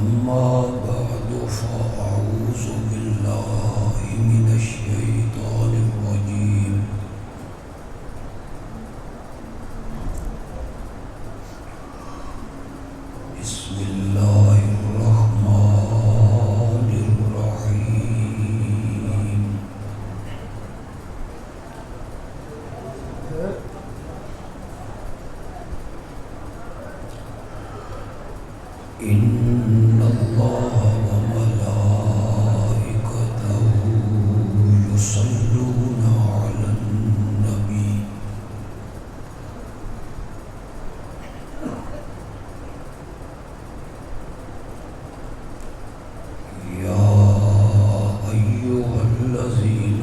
أما بعد فأعوذ بالله من الشيطان الرجيم بسم الله الرحمن الرحيم إن الله وملائكته يصلون على النبي يا أيها الذين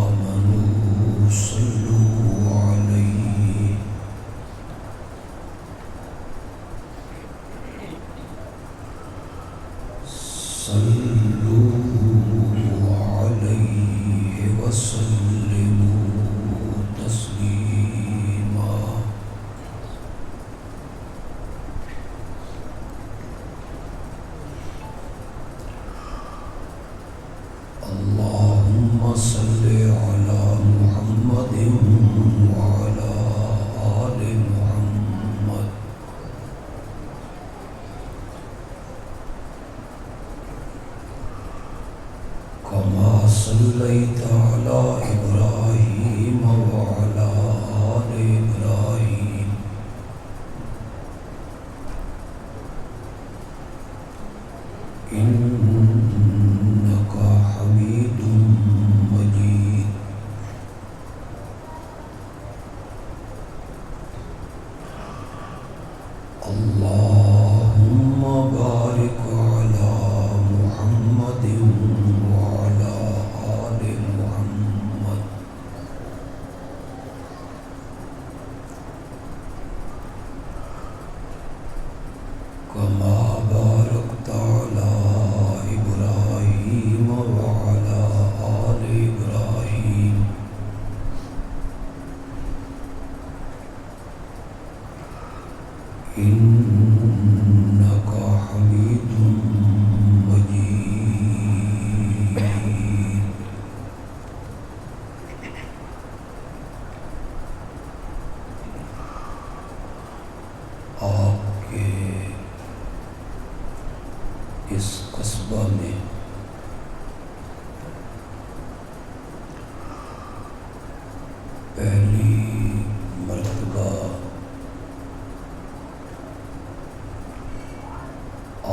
آمنوا صلوا عليه وسلموا تسليما اللهم صل على محمد وعلى آل محمد كما صليت على إبراهيم وعلى آل إبراهيم إنك حميد مجيد اللهم بارك على محمد وعلى آل محمد كما باركت على إبراهيم وعلى آل إبراهيم إنك حميد مجيد آپ کے اس قصبہ میں پہلی مرتبہ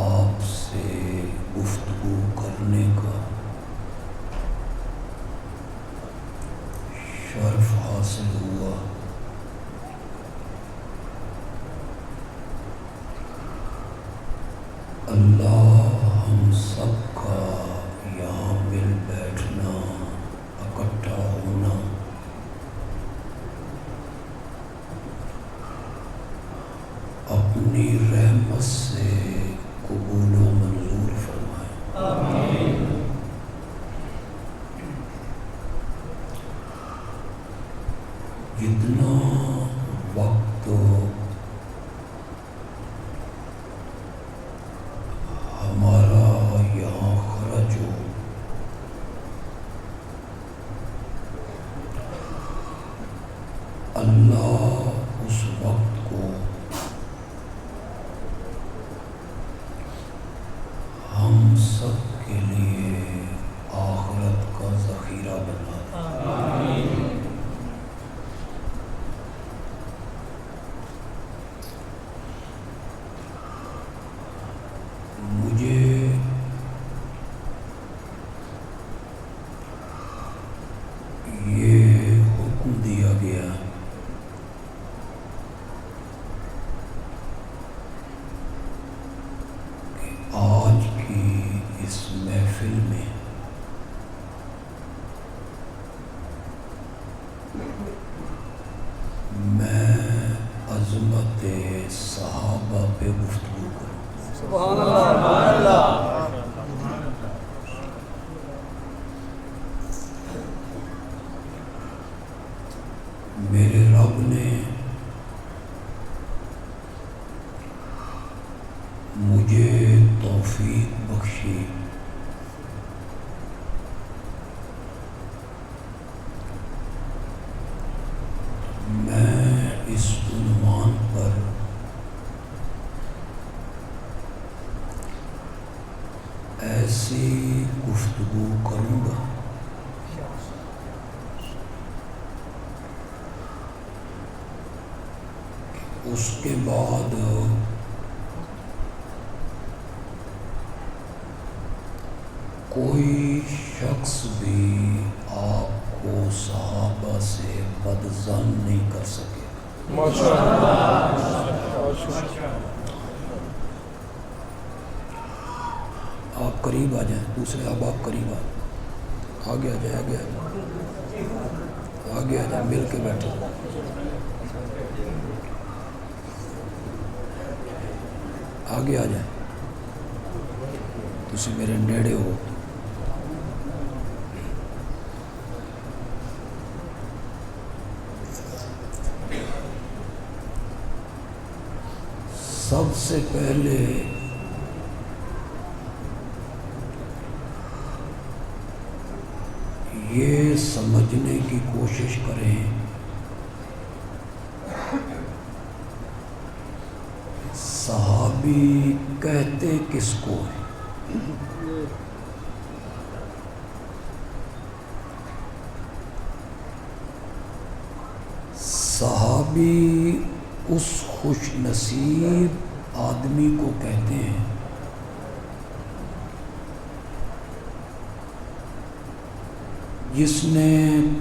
آپ سے گفتگو کرنے کا شرف حاصل ہوا۔ اللہ ہم سب کا یہاں مل بیٹھنا، اکٹھا ہونا اپنی رحمت سے قبول و منظور فرمائے۔ آمین۔ جتنا وقت ہمارا یہاں خرچ ہو، اللہ اس وقت کو ہم سب کے لیے آخرت کا ذخیرہ بنا دے۔ آمین۔ مجھے یہ حکم دیا گیا کہ آج کی اس محفل میں میں عظمت صحابہ پہ گفتگو کروں۔ سبحان اللہ، سبحان اللہ۔ میرے رب نے مجھے توفیق گفتگو کروں گا کہ اس کے بعد کوئی شخص بھی آپ کو صحابہ سے بدظن نہیں کر سکے. آپ قریب آ جائیں, دوسرے آپ قریب آگے آ جائیں, آگے آ جائیں, مل کے بیٹھے, آگے آ جائیں, تسی میرے نیڑے ہو. سب سے پہلے یہ سمجھنے کی کوشش کریں صحابی کہتے کس کو ہیں. صحابی اس خوش نصیب آدمی کو کہتے ہیں جس نے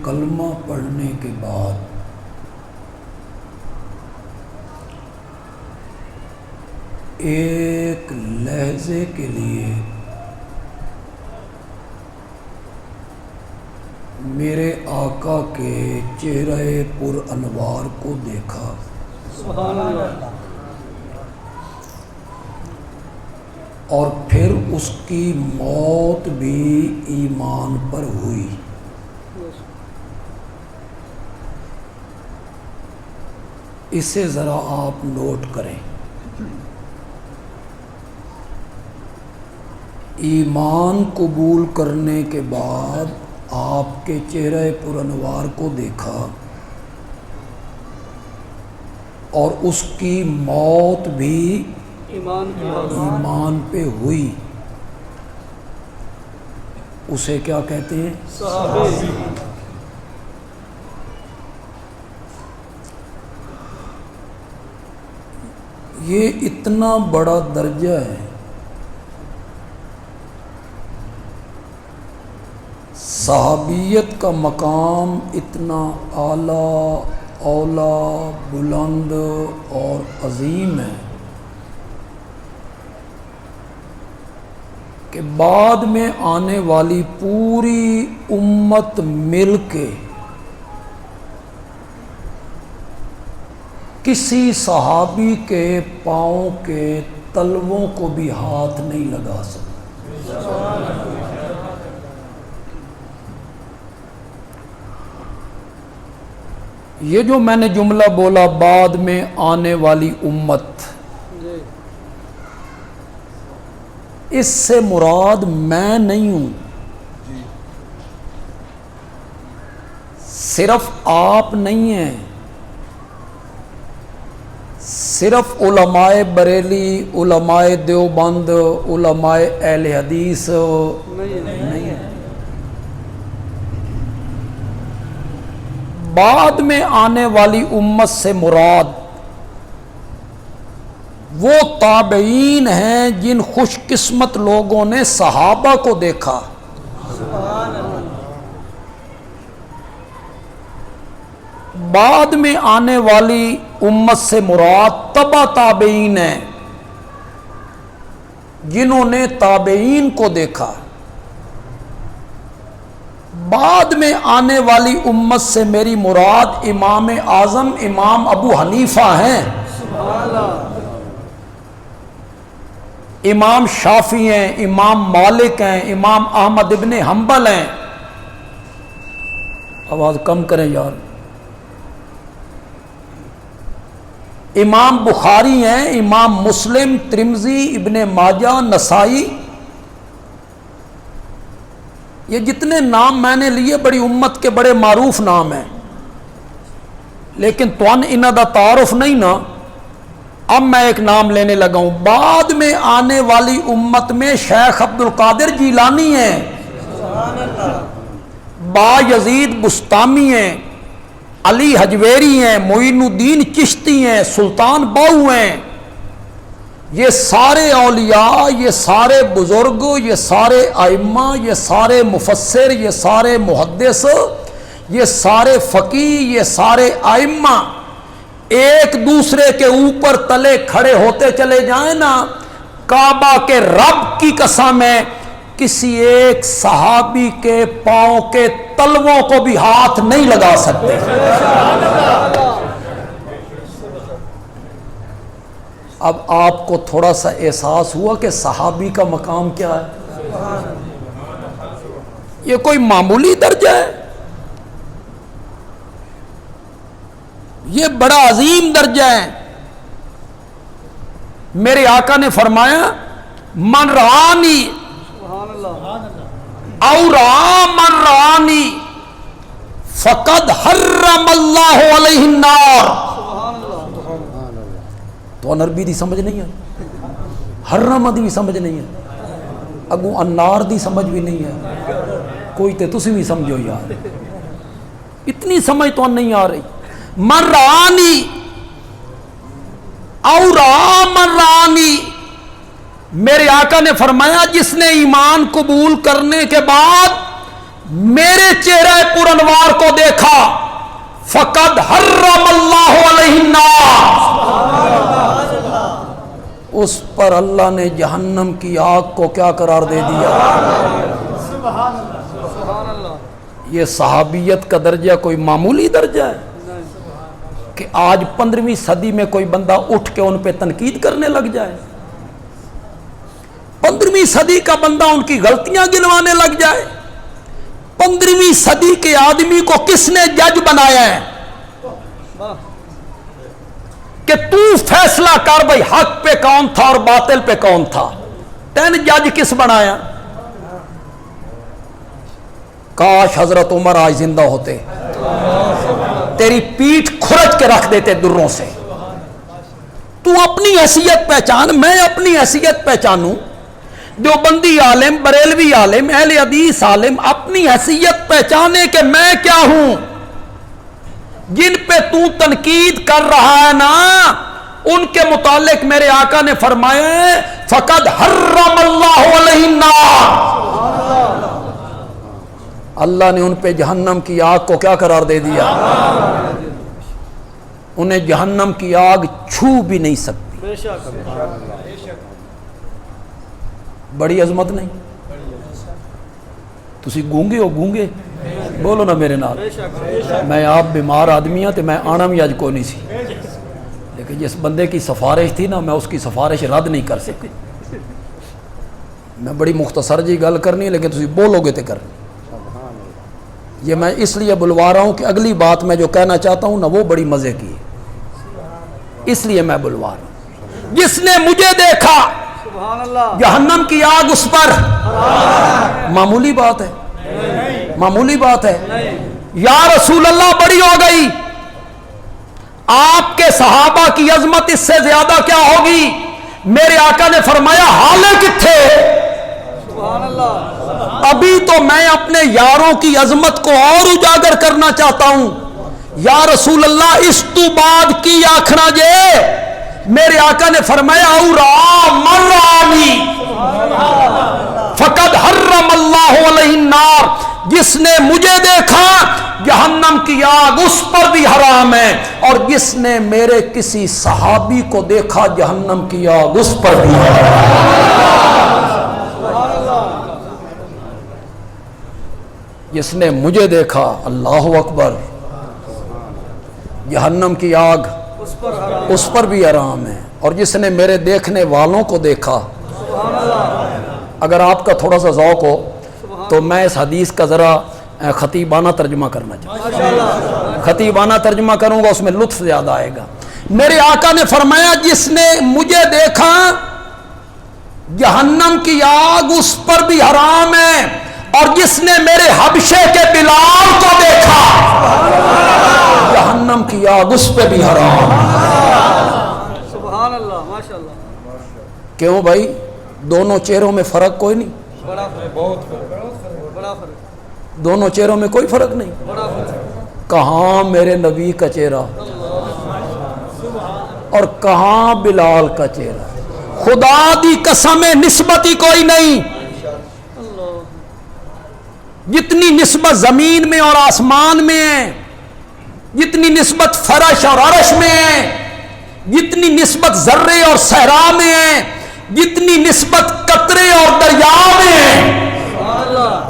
کلمہ پڑھنے کے بعد ایک لحظے کے لیے میرے آقا کے چہرہ پر انوار کو دیکھا. سبحان اللہ. اور پھر اس کی موت بھی ایمان پر ہوئی. اسے ذرا آپ نوٹ کریں. ایمان قبول کرنے کے بعد آپ کے چہرہ پر انوار کو دیکھا اور اس کی موت بھی ایمان پہ ہوئی. اسے کیا کہتے ہیں؟ صحابی. یہ اتنا بڑا درجہ ہے. صحابیت کا مقام اتنا اعلیٰ اولا بلند اور عظیم ہے کہ بعد میں آنے والی پوری امت مل کے کسی صحابی کے پاؤں کے تلووں کو بھی ہاتھ نہیں لگا سکتے. یہ جو میں نے جملہ بولا بعد میں آنے والی امت, اس سے مراد میں نہیں ہوں, صرف آپ نہیں ہیں, صرف علماء بریلی, علماء دیوبند, علماء اہل حدیث نہیں ہیں. بعد میں آنے والی امت سے مراد وہ تابعین ہیں جن خوش قسمت لوگوں نے صحابہ کو دیکھا. بعد میں آنے والی امت سے مراد تبع تابعین ہیں جنہوں نے تابعین کو دیکھا. بعد میں آنے والی امت سے میری مراد امام اعظم امام ابو حنیفہ ہیں, امام شافعی ہیں, امام مالک ہیں, امام احمد ابن حنبل ہیں. آواز کم کریں یار. امام بخاری ہیں, امام مسلم, ترمذی, ابن ماجہ, نسائی. یہ جتنے نام میں نے لیے بڑی امت کے بڑے معروف نام ہیں, لیکن توان انہاں دا تعارف نہیں نا. اب میں ایک نام لینے لگا ہوں. بعد میں آنے والی امت میں شیخ عبد القادر جیلانی ہیں. با یزید بستامی ہیں، علی حجویری ہیں، معین الدین چشتی ہیں، سلطان باؤ ہیں، یہ سارے اولیاء، یہ سارے بزرگ، یہ سارے ائمہ، یہ سارے مفسر، یہ سارے محدث، یہ سارے فقیہ، یہ سارے ائمہ ایک دوسرے کے اوپر تلے کھڑے ہوتے چلے جائیں نا، کعبہ کے رب کی قسم ہے کسی ایک صحابی کے پاؤں کے تلووں کو بھی ہاتھ نہیں لگا سکتے۔ اب آپ کو تھوڑا سا احساس ہوا کہ صحابی کا مقام کیا ہے؟ یہ کوئی معمولی درجہ ہے؟ یہ بڑا عظیم درجہ ہے۔ میرے آقا نے فرمایا من رآنی او رآ من رآنی فقد حرم اللہ علیہ النار۔ تو عربی دی سمجھ نہیں ہے، حرم دی بھی سمجھ نہیں ہے، اگو انار دی سمجھ بھی نہیں ہے، کوئی تے تسی بھی سمجھو یار، اتنی سمجھ تو نہیں آ رہی۔ من رآنی او رآ من رآنی، میرے آقا نے فرمایا جس نے ایمان قبول کرنے کے بعد میرے چہرہ پر انوار کو دیکھا فقد حرم اللہ علیہ النار، اس پر اللہ نے جہنم کی آگ کو کیا قرار دے دیا۔ یہ صحابیت کا درجہ کوئی معمولی درجہ ہے کہ آج 15ویں صدی میں کوئی بندہ اٹھ کے ان پہ تنقید کرنے لگ جائے، 15ویں صدی کا بندہ ان کی غلطیاں گنوانے لگ جائے۔ 15ویں صدی کے آدمی کو کس نے جج بنایا ہے کہ تو فیصلہ کر بھائی حق پہ کون تھا اور باطل پہ کون تھا؟ 10 جج کس بنایا؟ کاش حضرت عمر آج زندہ ہوتے، تیری پیٹھ کھرچ کے رکھ دیتے دروں سے۔ تو اپنی حیثیت پہچان، میں اپنی حیثیت پہچانوں، دیوبندی عالم، بریلوی عالم، اہل حدیث عالم اپنی حیثیت پہچانے کہ میں کیا ہوں۔ جن پہ تو تنقید کر رہا ہے نا ان کے متعلق میرے آقا نے فرمایا ہے فقد حرم اللہ علیہ النار، اللہ نے ان پہ جہنم کی آگ کو کیا قرار دے دیا، انہیں جہنم کی آگ چھو بھی نہیں سکتی۔ بڑی عظمت نہیں؟ تسی گونگے ہو، گونگے بولو نا میرے نال۔ میں آپ بیمار آدمی ہوں تو میں آنا بھی اج کو نہیں سی، لیکن جس بندے کی سفارش تھی نا میں اس کی سفارش رد نہیں کر سکتی۔ میں بڑی مختصر جی گل کرنی ہے لیکن تسی بولو گے تو کرنی۔ یہ میں اس لیے بلوا رہا ہوں کہ اگلی بات میں جو کہنا چاہتا ہوں نا وہ بڑی مزے کی ہے، اس لیے میں بلوا رہا ہوں۔ جس نے مجھے دیکھا جہنم کی آگ اس پر، معمولی بات ہے، معمولی بات ہے۔ یا رسول اللہ بڑی ہو گئی، آپ کے صحابہ کی عظمت اس سے زیادہ کیا ہوگی؟ میرے آقا نے فرمایا حالے کتھے، ابھی تو میں اپنے یاروں کی عظمت کو اور اجاگر کرنا چاہتا ہوں۔ یا رسول اللہ اس تو بعد کی آکھنا جے، میرے آقا نے فرمایا او را من رآنی فقد حرم اللہ علیہ النار، جس نے مجھے دیکھا جہنم کی آگ اس پر بھی حرام ہے، اور جس نے میرے کسی صحابی کو دیکھا جہنم کی آگ اس پر بھی حرام۔ جس نے مجھے دیکھا، اللہ اکبر، جہنم کی آگ اس پر بھی حرام ہے، اور جس نے میرے دیکھنے والوں کو دیکھا۔ اگر آپ کا تھوڑا سا ذوق ہو تو میں اس حدیث کا ذرا خطیبانہ ترجمہ کرنا چاہتا ہوں، خطیبانہ ترجمہ کروں گا، اس میں لطف زیادہ آئے گا۔ میرے آقا نے فرمایا جس نے مجھے دیکھا جہنم کی آگ اس پر بھی حرام ہے، اور جس نے میرے حبشے کے بلال کو دیکھا جہنم کی آگ اس پہ بھی حرام۔ سبحان اللہ، ماشاءاللہ۔ کیوں بھائی؟ دونوں چہروں میں فرق کوئی نہیں؟ بڑا فرق، دونوں چہروں میں کوئی فرق نہیں. بڑا فرق. کہاں میرے نبی کا چہرہ اور کہاں بلال کا چہرہ. خدا دی قسم نسبت ہی کوئی نہیں. جتنی نسبت زمین میں اور آسمان میں ہے، جتنی نسبت فرش اور عرش میں ہے، جتنی نسبت ذرے اور صحرا میں ہے، جتنی نسبت قطرے اور دریا میں ہے،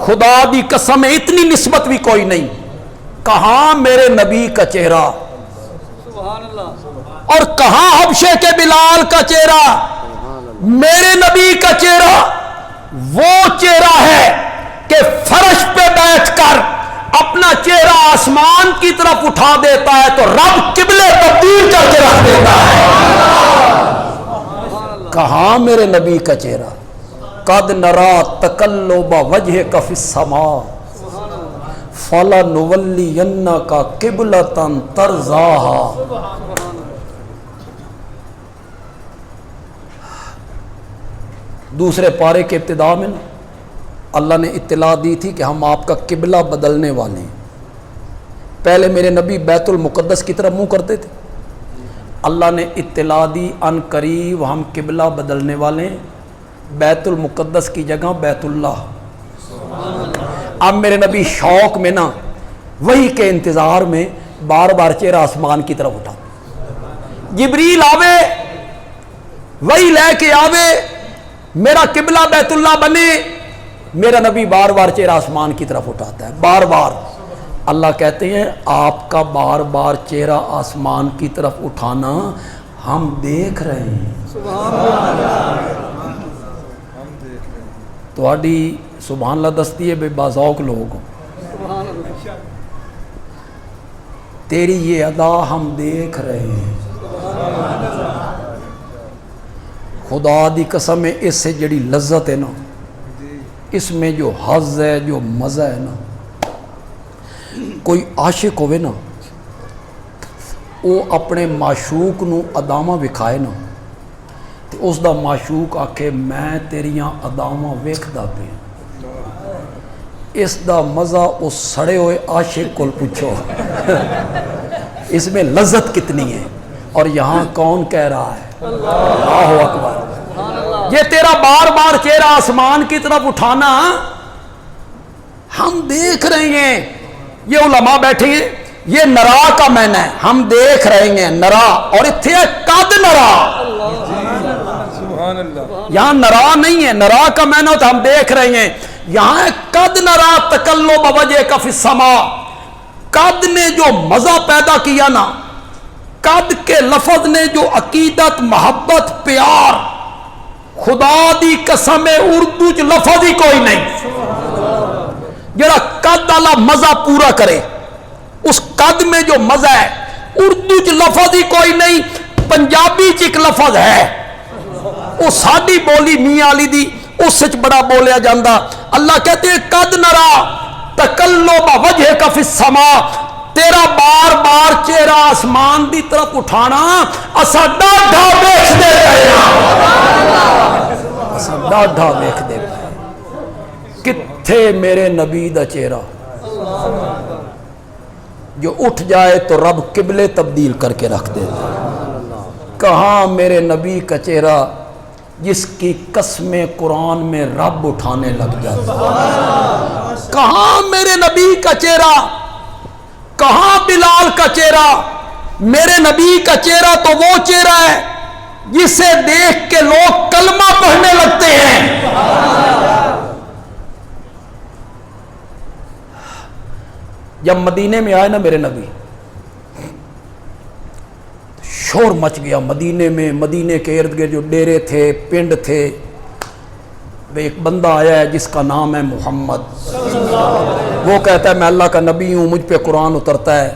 خدا دی قسم ہے اتنی نسبت بھی کوئی نہیں. کہاں میرے نبی کا چہرہ سبحان اللہ. اور کہاں حبشے کے بلال کا چہرہ. میرے نبی کا چہرہ وہ چہرہ ہے کہ فرش پہ بیٹھ کر اپنا چہرہ آسمان کی طرف اٹھا دیتا ہے تو رب قبلے تبدیل کر کے رکھ دیتا ہے. کہاں میرے نبی کا چہرہ. قد نرا تقلب وجهك في السماء فلنولینک قبلۃ ترضاها. دوسرے پارے کے ابتدا میں اللہ نے اطلاع دی تھی کہ ہم آپ کا قبلہ بدلنے والے ہیں. پہلے میرے نبی بیت المقدس کی طرف منہ کرتے تھے. اللہ نے اطلاع دی ان قریب ہم قبلہ بدلنے والے ہیں، بیت المقدس کی جگہ بیت اللہ. اب میرے نبی شوق میں نا وہی کے انتظار میں بار بار چہرہ آسمان کی طرف اٹھا. جبریل آوے وہی لے کے آوے میرا قبلہ بیت اللہ بنے، میرا نبی بار بار چہرہ آسمان کی طرف اٹھاتا ہے. بار بار اللہ کہتے ہیں آپ کا بار بار چہرہ آسمان کی طرف اٹھانا ہم دیکھ رہے ہیں. تھوڑی سبحان اللہ دستی ہے بے بازوق لوگ، تیری یہ ادا ہم دیکھ رہے ہیں. خدا دی قسم ہے اس سے جڑی لذت ہے نا، اس میں جو حظ ہے، جو مزہ ہے نا، کوئی عاشق ہوئے نا وہ اپنے معشوق نو اداواں وکھائے نا تے اس دا معشوق آکھے میں تیریاں اداواں ویکھدا پیا. اس دا مزہ اس سڑے ہوئے عاشق کو پوچھو اس میں لذت کتنی ہے. اور یہاں کون کہہ رہا ہے اللہ اکبر. یہ تیرا بار بار چہرہ آسمان کی طرف اٹھانا ہم دیکھ رہے ہیں. یہ علماء بیٹھے ہیں، یہ نرا کا معنی ہے، ہم دیکھ رہے ہیں نرا. اور اتھے ہے قد نرا. یہاں نرا نہیں ہے، نرا کا معنی ہوتا ہم دیکھ رہے ہیں. یہاں ہے قد نرا تقلب وجهك في السماء. قد نے جو مزہ پیدا کیا نا، قد کے لفظ نے جو عقیدت، محبت، پیار، خدا دی قسم اردو چ لفظ ہی کوئی نہیں جڑا قد والا مزہ پورا کرے. اس قد میں جو مزہ ہے اردو چ لفظ ہی کوئی نہیں. پنجابی چ ایک لفظ ہے وہ ساڈی بولی میاں علی دی اس وچ بڑا بولیا جاندہ. اللہ کہتے ہیں قد نرا تقلب وجهك في السماء. تیرا بار بار چہرہ آسمان دی طرف اٹھانا اسا ڈاڈھا ویکھ دے پئے ہاں. اسا ڈاڈھا ویکھ دے پئے. کتھے میرے نبی دا چہرہ جو اٹھ جائے تو رب قبلے تبدیل کر کے رکھ دیتا. کہاں میرے نبی کا چہرہ جس کی قسمیں قرآن میں رب اٹھانے لگ جاتا. کہاں میرے نبی کا چہرہ، کہاں بلال کا چہرہ. میرے نبی کا چہرہ تو وہ چہرہ ہے جسے دیکھ کے لوگ کلمہ پڑھنے لگتے ہیں. جب مدینے میں آئے نا میرے نبی، شور مچ گیا مدینے میں. مدینے کے ارد گرد جو ڈیرے تھے، پنڈ تھے، ایک بندہ آیا ہے جس کا نام ہے محمد. وہ کہتا ہے میں اللہ کا نبی ہوں، مجھ پہ قرآن اترتا ہے.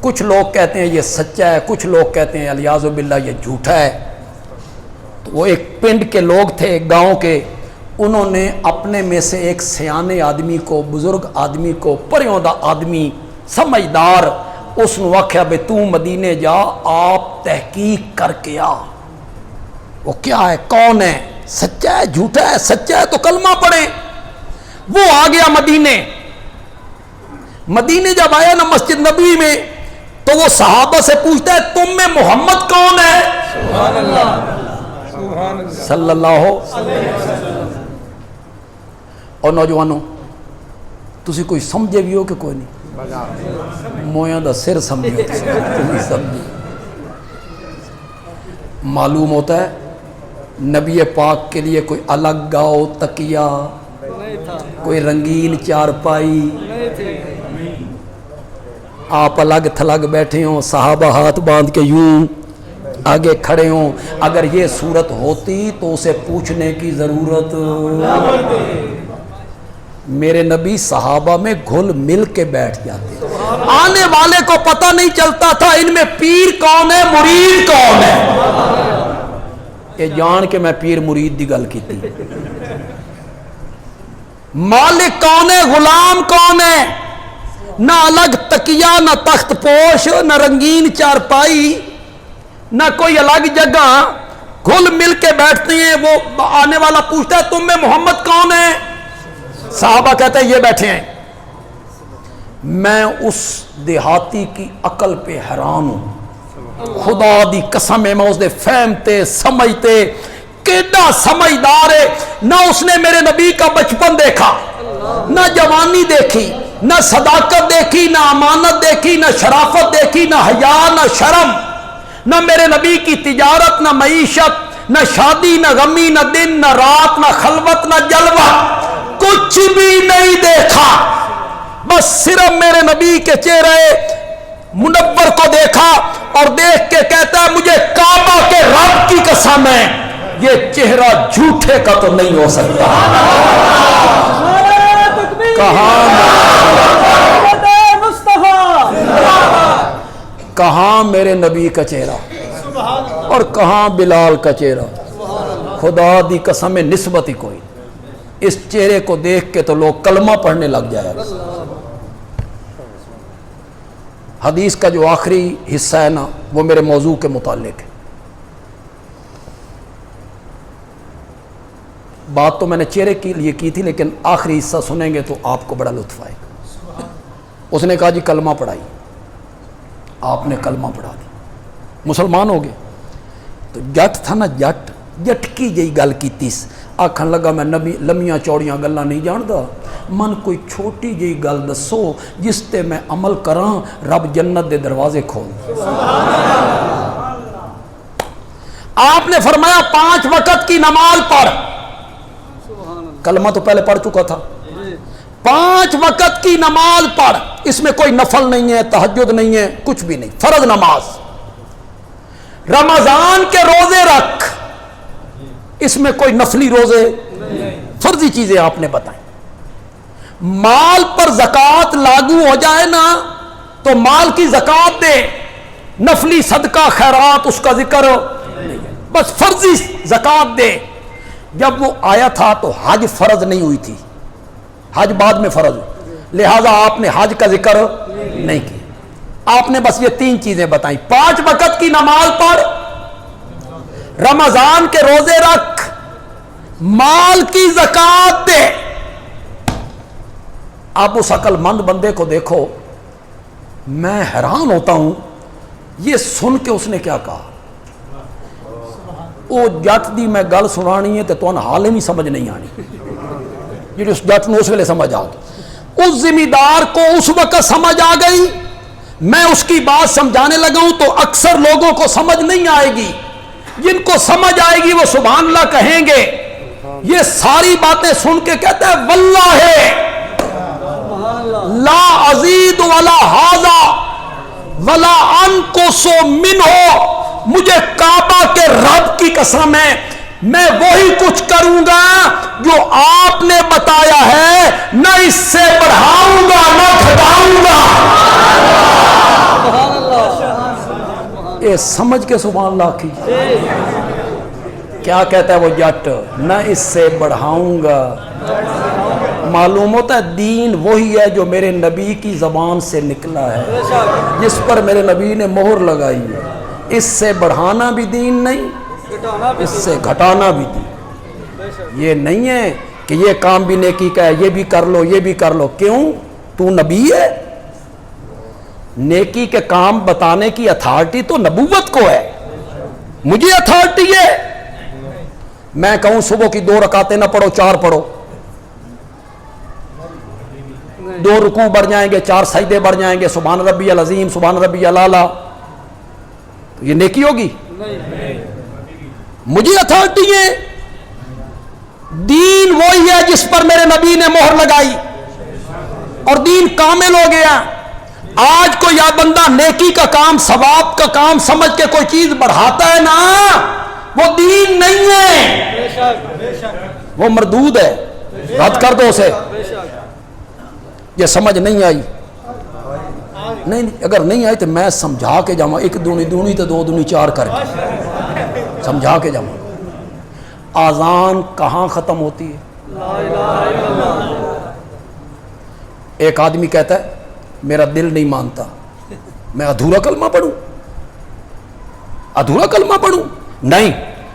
کچھ لوگ کہتے ہیں یہ سچا ہے، کچھ لوگ کہتے ہیں الیاذ باللہ یہ جھوٹا ہے. تو وہ ایک پنڈ کے لوگ تھے، ایک گاؤں کے، انہوں نے اپنے میں سے ایک سیانے آدمی کو، بزرگ آدمی کو، پریوں دا آدمی، سمجھدار، اس نے آکھیا بے تو مدینے جا، آپ تحقیق کر کے آ وہ کیا ہے، کون ہے، سچا ہے جھوٹا ہے. سچا ہے تو کلمہ پڑھیں. وہ آ گیا مدینے. مدینے جب آیا نا مسجد نبوی میں تو وہ صحابہ سے پوچھتا ہے تم میں محمد کون ہے؟ سبحان اللہ صلی اللہ علیہ وسلم. اور نوجوانوں تسی کوئی سمجھے بھی ہو کہ کوئی نہیں؟ مویاں دا سر سمجھو تسی سمجھو. معلوم ہوتا ہے نبی پاک کے لیے کوئی الگ گاؤ تکیہ، نہیں تھا، کوئی رنگین چارپائی، نہیں تھی. آپ الگ تھلگ بیٹھے ہوں، صحابہ ہاتھ باندھ کے یوں آگے کھڑے ہوں. اگر یہ صورت ہوتی تو اسے پوچھنے کی ضرورت. میرے نبی صحابہ میں گھل مل کے بیٹھ جاتے. آنے والے کو پتہ نہیں چلتا تھا ان میں پیر کون ہے مرید کون ہے. یہ جان کے میں پیر مرید دی گل کی تھی. مالک کون ہے غلام کون ہے. نہ الگ تکیہ، نہ تخت پوش، نہ رنگین چارپائی، نہ کوئی الگ جگہ، گھل مل کے بیٹھتے ہیں. وہ آنے والا پوچھتا ہے تم میں محمد کون ہے؟ صحابہ کہتے ہیں یہ بیٹھے ہیں. میں اس دیہاتی کی عقل پہ حیران ہوں. خدا دی قسم ہے میں اس دے فہمتے سمجھتے کیڈا سمجھدار ہے. نہ اس نے میرے نبی کا بچپن دیکھا، نہ جوانی دیکھی، نہ صداقت دیکھی، نہ امانت دیکھی، نہ شرافت دیکھی، نہ حیا، نہ شرم، نہ میرے نبی کی تجارت، نہ معیشت، نہ شادی، نہ غمی، نہ دن، نہ رات، نہ خلوت، نہ جلوہ، کچھ بھی نہیں دیکھا. بس صرف میرے نبی کے چہرے منور کو دیکھا اور دیکھ کے کہتا ہے مجھے کعبہ کے رب کی قسم ہے یہ چہرہ جھوٹے کا تو نہیں ہو سکتا. کہاں میرے نبی کا چہرہ اور کہاں بلال کا چہرہ. خدا دی قسم نسبت ہی کوئی. اس چہرے کو دیکھ کے تو لوگ کلمہ پڑھنے لگ جائے. حدیث کا جو آخری حصہ ہے نا وہ میرے موضوع کے متعلق ہے. بات تو میں نے چہرے کے لیے کی تھی لیکن آخری حصہ سنیں گے تو آپ کو بڑا لطف آئے گا. اس نے کہا جی کلمہ پڑھائی. آپ نے کلمہ پڑھا دی، مسلمان ہو گئے. تو جٹ تھا نا جٹ، جٹکی جی گل کی آکھن لگا میں نبی لمیاں چوڑیاں گلاں نہیں جاندا، من کوئی چھوٹی جی گل دسو جس تے میں عمل کراں رب جنت دے دروازے کھول. آپ نے فرمایا 5 وقت کی نماز پڑھ. کلمہ تو پہلے پڑھ چکا تھا. 5 وقت کی نماز پڑھ. اس میں کوئی نفل نہیں ہے، تہجد نہیں ہے، کچھ بھی نہیں، فرض نماز. رمضان کے روزے رکھ. اس میں کوئی نفلی روزے، فرضی چیزیں آپ نے بتائیں. مال پر زکوٰۃ لاگو ہو جائے نا تو مال کی زکوٰۃ دے. نفلی صدقہ خیرات اس کا ذکر نہیں، بس فرضی زکوٰۃ دے. جب وہ آیا تھا تو حج فرض نہیں ہوئی تھی، حج بعد میں فرض ہوئی، لہذا آپ نے حج کا ذکر نہیں کیا. آپ نے بس یہ 3 چیزیں بتائیں. 5 وقت کی نماز پڑھ، رمضان کے روزے رکھ، مال کی زکوٰۃ دے. آپ اس عقل مند بندے کو دیکھو، میں حیران ہوتا ہوں یہ سن کے اس نے کیا کہا. وہ جٹ دی میں گل سنانی ہے تو تمہیں حال ہی سمجھ نہیں آنی جی. اس جٹ نے اس ویلے سمجھ آ گئی. اس ذمہ دار کو اس وقت سمجھ آ گئی. میں اس کی بات سمجھانے لگا ہوں تو اکثر لوگوں کو سمجھ نہیں آئے گی. جن کو سمجھ آئے گی وہ سبحان اللہ کہیں گے. یہ ساری باتیں سن کے کہتا ہے واللہ لا ازید ولا ھذا ولا انقص منہ. مجھے کعبہ کے رب کی قسم ہے میں وہی کچھ کروں گا جو آپ نے بتایا ہے، نہ اس سے بڑھاؤں گا نہ گھٹاؤں گا. اے سمجھ کے سبحان اللہ کی کیا کہتا ہے وہ جٹ، نہ اس سے بڑھاؤں گا. معلوم ہوتا ہے دین وہی ہے جو میرے نبی کی زبان سے نکلا ہے، جس پر میرے نبی نے مہر لگائی ہے. اس سے بڑھانا بھی دین نہیں، اس سے گھٹانا بھی دین. یہ نہیں ہے کہ یہ کام بھی نیکی کا ہے, یہ بھی کر لو, یہ بھی کر لو. کیوں؟ تو نبی ہے. نیکی کے کام بتانے کی اتھارٹی تو نبوت کو ہے, مجھے اتھارٹی ہے. میں کہوں صبح کی 2 رکعتیں نہ پڑھو, 4 پڑھو, 2 رکوع بڑھ جائیں گے, 4 سجدے بڑھ جائیں گے, سبحان ربی العظیم, سبحان ربی الاعلیٰ, تو یہ نیکی ہوگی؟ مجھے اتھارٹی ہے. دین وہی ہے جس پر میرے نبی نے مہر لگائی, اور دین کامل ہو گیا. آج کو یا بندہ نیکی کا کام, ثواب کا کام سمجھ کے کوئی چیز بڑھاتا ہے نا, وہ دین نہیں ہے, وہ مردود ہے, رد کر دو اسے. یہ سمجھ نہیں آئی؟ نہیں, اگر نہیں آئی تو میں سمجھا کے جاؤں, 1 دونی دونی تو 2 دونی 4 کر کے سمجھا کے جاؤں. آذان کہاں ختم ہوتی ہے؟ ایک آدمی کہتا ہے میرا دل نہیں مانتا, میں ادھورا کلمہ پڑھوں, ادھورا کلمہ پڑھوں؟ نہیں,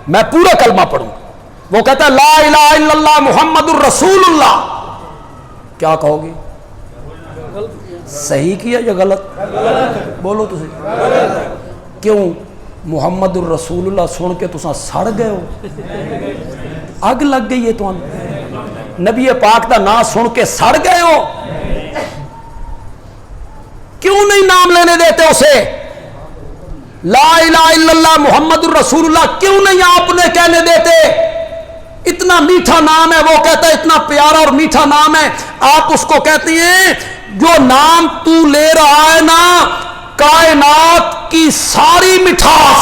میں پورا کلمہ پڑھوں. وہ کہتا ہے لا الہ الا اللہ محمد الرسول اللہ. کیا کہو گی؟ صحیح کیا یا غلط؟ بولو تو صحیح. کیوں؟ محمد الرسول اللہ سن کے تساں سڑ گئے ہو, اگ لگ گئی ہے تو نبی پاک دا نام سن کے سڑ گئے ہو. کیوں نہیں نام لینے دیتے اسے؟ لا الہ الا اللہ محمد الرسول اللہ کیوں نہیں آپ نے کہنے دیتے؟ اتنا میٹھا نام ہے, وہ کہتا ہے اتنا پیارا اور میٹھا نام ہے, آپ اس کو کہتی ہیں جو نام تو لے رہا ہے نا, کائنات کی ساری مٹھاس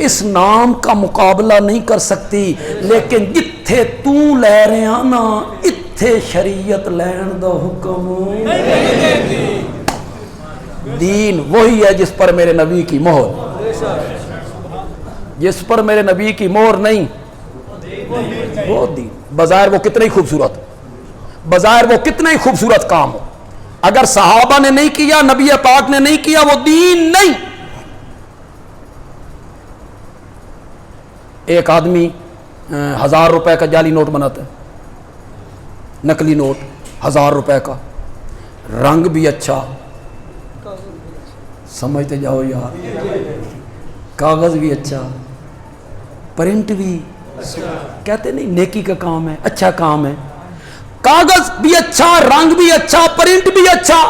اس نام کا مقابلہ نہیں کر سکتی. لیکن جتھے تو لے رہے ہیں نا, اتھے شریعت لین دا حکم. دین وہی ہے جس پر میرے نبی کی مہر, جس پر میرے نبی کی مہر نہیں, وہ دین. بظاہر وہ کتنا ہی خوبصورت, بظاہر وہ کتنا ہی خوبصورت کام ہو, اگر صحابہ نے نہیں کیا, نبی پاک نے نہیں کیا, وہ دین نہیں. ایک آدمی 1000 روپے کا جعلی نوٹ بناتا ہے, نقلی نوٹ 1000 روپے کا, رنگ بھی اچھا, سمجھتے جاؤ یار, کاغذ بھی اچھا, پرنٹ بھی, کہتے نہیں نیکی کا کام ہے, اچھا کام ہے, کاغذ بھی اچھا, رنگ بھی اچھا, پرنٹ بھی اچھا.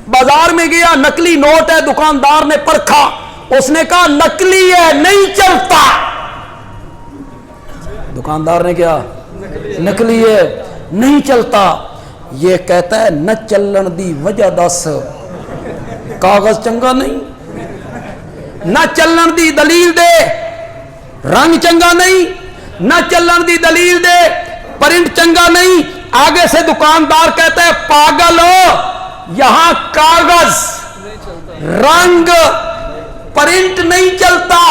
بازار میں گیا, نقلی نوٹ ہے, دکاندار نے پرکھا, اس نے کہا نقلی ہے نہیں چلتا. دکاندار نے کیا؟ نقلی ہے نہیں چلتا. یہ کہتا ہے نہ چلن دی وجہ دس, کاغذ چنگا نہیں, نہ چلن دی دلیل دے, رنگ چنگا نہیں, نہ چلن دی دلیل دے, پرنٹ چنگا نہیں. آگے سے دکاندار کہتا ہے پاگل ہو, یہاں کاغذ, رنگ, پرنٹ نہیں چلتا,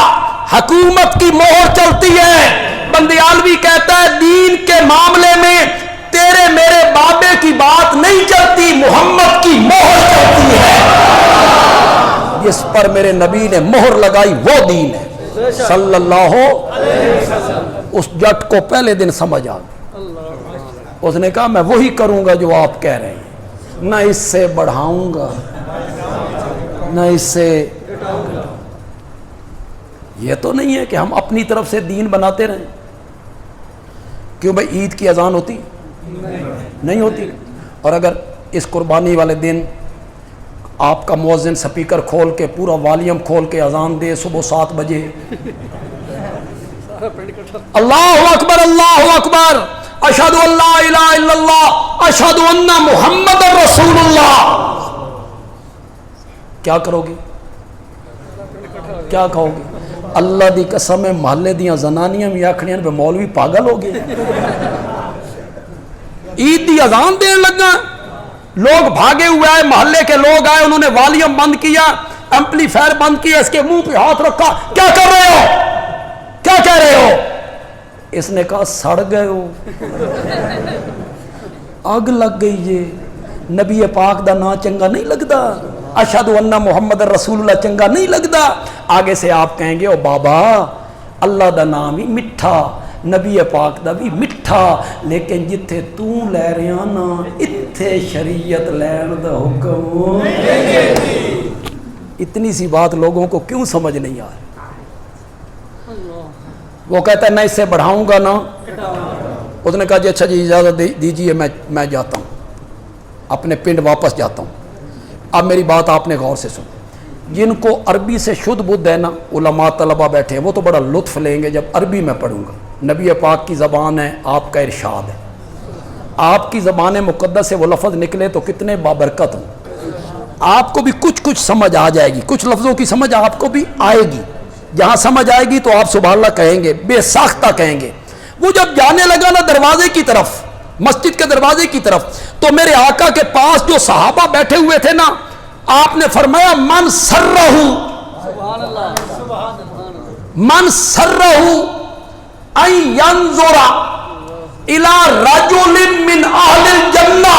حکومت کی مہر چلتی ہے. بندیالوی کہتا ہے دین کے معاملے میں تیرے میرے بابے کی بات نہیں چلتی, محمد کی مہر چلتی ہے. جس پر میرے نبی نے مہر لگائی وہ دین ہے صلی اللہ علیہ وسلم. اس جٹ کو پہلے دن سمجھ آ گئی. اس نے کہا میں وہی کروں گا جو آپ کہہ رہے ہیں, نہ اس سے بڑھاؤں گا نہ اس سے. یہ تو نہیں ہے کہ ہم اپنی طرف سے دین بناتے رہیں. کیوں بھائی عید کی اذان ہوتی نہیں ہوتی؟ اور اگر اس قربانی والے دن آپ کا مؤذن سپیکر کھول کے پورا والیوم کھول کے اذان دے صبح 7 بجے, اللہ اکبر اللہ اکبر, اشہد ان لا الہ الا اللہ, اشہد ان محمد رسول اللہ, کیا کرو گے؟ کیا کہو گے؟ اللہ دی قسم ہے محلے دیاں زنانیاں بھی آکھنیاں پہ مولوی پاگل ہو گئے, عید دی اذان دین لگا, لوگ بھاگے ہوئے آئے, محلے کے لوگ آئے, انہوں نے والیوم بند کیا, ایمپلیفائر بند کیا, اس کے منہ پہ ہاتھ رکھا, کیا کر رہے ہو, کیا کہہ رہے ہو؟ اس نے کہا سڑ گئے ہو, آگ لگ گئی. یہ نبی پاک دا نا چنگا نہیں لگتا, اشہد ان محمد رسول اللہ چنگا نہیں لگتا. آگے سے آپ کہیں گے او بابا اللہ دا نام ہی مٹھا, نبی پاک دا بھی مٹھا، لیکن جتھے تو لے رہا نا اتھے شریعت لین دا حکم۔ اتنی سی بات لوگوں کو کیوں سمجھ نہیں آ رہی؟ وہ کہتا ہے میں اس سے بڑھاؤں گا نا، اس نے کہا جی اچھا جی اجازت دیجیے میں جاتا ہوں، اپنے پنڈ واپس جاتا ہوں۔ اب میری بات آپ نے غور سے سن، جن کو عربی سے شدھ بدھ ہے نا، علماء طلبہ بیٹھے ہیں، وہ تو بڑا لطف لیں گے جب عربی میں پڑھوں گا۔ نبی پاک کی زبان ہے، آپ کا ارشاد ہے، آپ کی زبان مقدس سے وہ لفظ نکلے تو کتنے بابرکت ہوں۔ آپ کو بھی کچھ سمجھ آ جائے گی، کچھ لفظوں کی سمجھ آپ کو بھی آئے گی، جہاں سمجھ آئے گی تو آپ سبحان اللہ کہیں گے، بے ساختہ کہیں گے۔ وہ جب جانے لگا نا دروازے کی طرف، مسجد کے دروازے کی طرف، تو میرے آقا کے پاس جو صحابہ بیٹھے ہوئے تھے نا، آپ نے فرمایا من سرہ ان ینظر الی رجل من اہل الجنہ،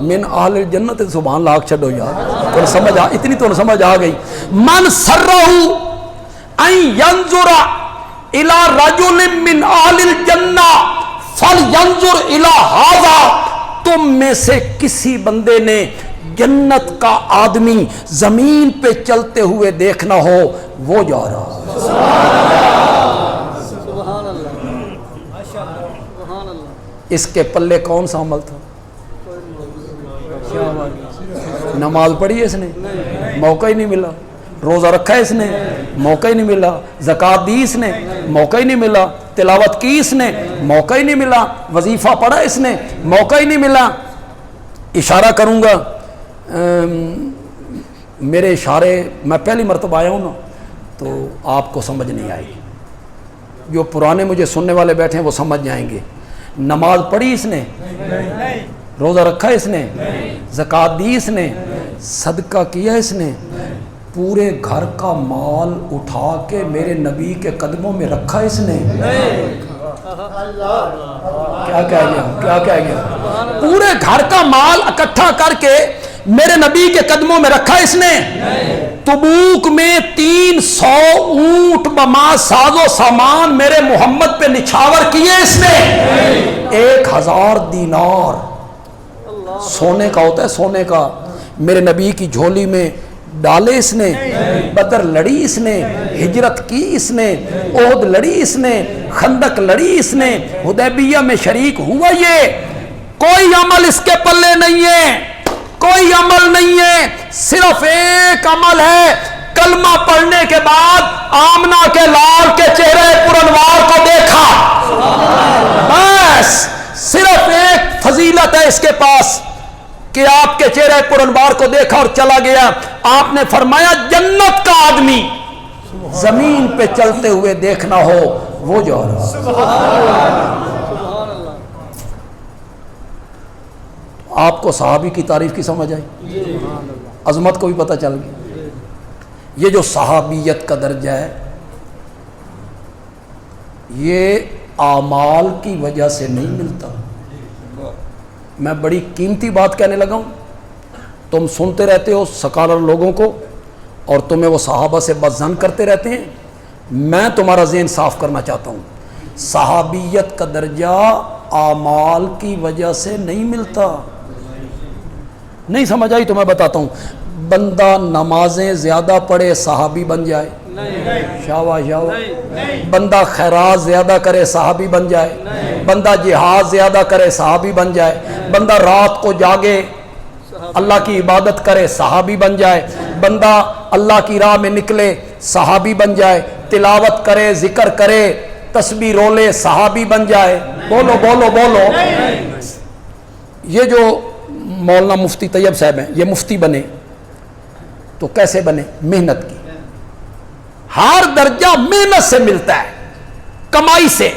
من اہل الجنہ، سبحان اللہ آگ چھڑو یار، تو سمجھ اتنی تو سمجھ آ گئی۔ من سرہ ان ینظر الی رجل من اہل الجنہ فلینظر الی ھذا، تم میں سے کسی بندے نے جنت کا آدمی زمین پہ چلتے ہوئے دیکھنا ہو، وہ جا رہا۔ اس کے پلے کون سا عمل تھا؟ نماز پڑھی اس نے، موقع ہی نہیں ملا۔ روزہ رکھا اس نے، موقع ہی نہیں ملا۔ زکوٰۃ دی اس نے، موقع ہی نہیں ملا۔ تلاوت کی اس نے، موقع ہی نہیں ملا۔ وظیفہ پڑھا اس نے، موقع ہی نہیں ملا۔ اشارہ کروں گا، میرے اشارے، میں پہلی مرتبہ آیا ہوں نا تو آپ کو سمجھ نہیں آئے گی، جو پرانے مجھے سننے والے بیٹھے ہیں وہ سمجھ جائیں گے۔ نماز پڑھی اس نے، روزہ رکھا اس نے، زکوٰۃ دی اس نے، صدقہ کیا اس نے، پورے گھر کا مال اٹھا کے میرے نبی کے قدموں میں رکھا اس نے۔ کیا کہہ گیا؟ پورے گھر کا مال اکٹھا کر کے میرے نبی کے قدموں میں رکھا اس نے۔ تبوک میں 300 اونٹ بما ساز و سامان میرے محمد پہ نچھاور کیے اس نے۔ 1000 دینار سونے کا ہوتا ہے، سونے کا، میرے نبی کی جھولی میں ڈالے اس نے۔ بدر لڑی اس نے، ہجرت کی اس نے، احد لڑی اس نے، خندق لڑی اس نے، حدیبیہ میں شریک ہوا۔ یہ کوئی عمل اس کے پلے نہیں ہے، کوئی عمل نہیں ہے، صرف ایک عمل ہے، کلمہ پڑھنے کے بعد آمنہ کے لال کے چہرے پرانوار کو دیکھا، بس صرف ایک فضیلت ہے اس کے پاس کہ آپ کے چہرے پرانوار کو دیکھا اور چلا گیا۔ آپ نے فرمایا جنت کا آدمی زمین پہ چلتے ہوئے دیکھنا ہو، وہ جو آپ کو صحابی کی تعریف کی سمجھ آئی، عظمت کو بھی پتہ چل گئی۔ یہ جو صحابیت کا درجہ ہے یہ اعمال کی وجہ سے نہیں ملتا۔ میں بڑی قیمتی بات کہنے لگا ہوں، تم سنتے رہتے ہو سکالر لوگوں کو اور تمہیں وہ صحابہ سے بدظن کرتے رہتے ہیں۔ میں تمہارا ذہن صاف کرنا چاہتا ہوں، صحابیت کا درجہ اعمال کی وجہ سے نہیں ملتا۔ نہیں سمجھ آئی تو میں بتاتا ہوں، بندہ نمازیں زیادہ پڑھے صحابی بن جائے، شاباش شاباش، بندہ خیرات زیادہ کرے صحابی بن جائے، بندہ جہاد زیادہ کرے صحابی بن جائے، بندہ رات کو جاگے اللہ کی عبادت کرے صحابی بن جائے، بندہ اللہ کی راہ میں نکلے صحابی بن جائے، تلاوت کرے، ذکر کرے، تسبیح رولے صحابی بن جائے۔ بولو بولو بولو۔ یہ جو مولانا مفتی طیب صاحب ہیں، یہ مفتی بنے تو کیسے بنے؟ محنت کی، ہر درجہ محنت سے ملتا ہے، کمائی سے۔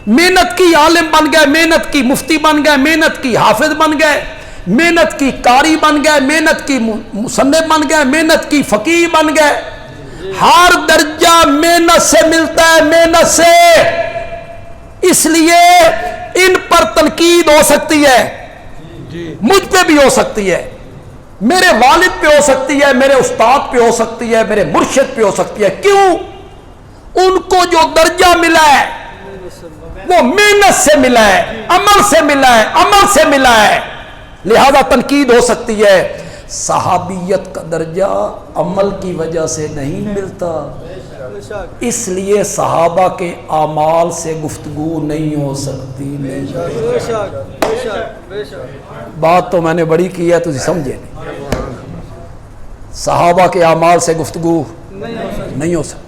محنت کی عالم بن گئے، محنت کی مفتی بن گئے، محنت کی حافظ بن گئے، محنت کی قاری بن گئے، محنت کی مصنف بن گئے، محنت کی فقیہ بن گئے۔ ہر درجہ محنت سے ملتا ہے، محنت سے۔ اس لیے ان پر تنقید ہو سکتی ہے، مجھ پہ بھی ہو سکتی ہے، میرے والد پہ ہو سکتی ہے، میرے استاد پہ ہو سکتی ہے، میرے مرشد پہ ہو سکتی ہے۔ کیوں؟ ان کو جو درجہ ملا ہے وہ محنت سے ملا ہے، عمل سے ملا ہے، عمل سے ملا ہے، لہذا تنقید ہو سکتی ہے۔ صحابیت کا درجہ عمل کی وجہ سے نہیں ملتا، اس لیے صحابہ کے اعمال سے گفتگو نہیں ہو سکتی۔ بات تو میں نے بڑی کی ہے، تجھے سمجھے نہیں۔ صحابہ کے اعمال سے گفتگو نہیں ہو سکتی۔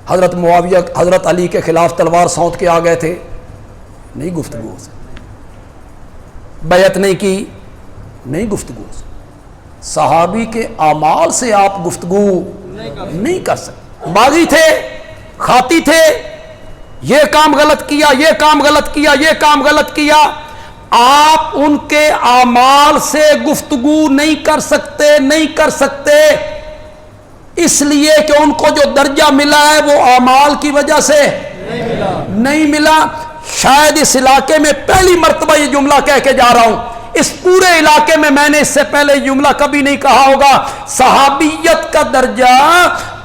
حضرت معاویہ حضرت علی کے خلاف تلوار سونت کے آ گئے تھے، نہیں گفتگو ہو سکتی۔ بیعت نہیں کی، نہیں گفتگو ہو سکتی۔ صحابی کے اعمال سے آپ گفتگو نہیں کر سکتے۔ باغی تھے، کھاتی تھے، یہ کام غلط کیا، یہ کام غلط کیا، یہ کام غلط کیا، آپ ان کے اعمال سے گفتگو نہیں کر سکتے، نہیں کر سکتے، اس لیے کہ ان کو جو درجہ ملا ہے وہ اعمال کی وجہ سے نہیں ملا۔ شاید اس علاقے میں پہلی مرتبہ یہ جملہ کہہ کے جا رہا ہوں، اس پورے علاقے میں نے اس سے پہلے یہ جملہ کبھی نہیں کہا ہوگا۔ صحابیت کا درجہ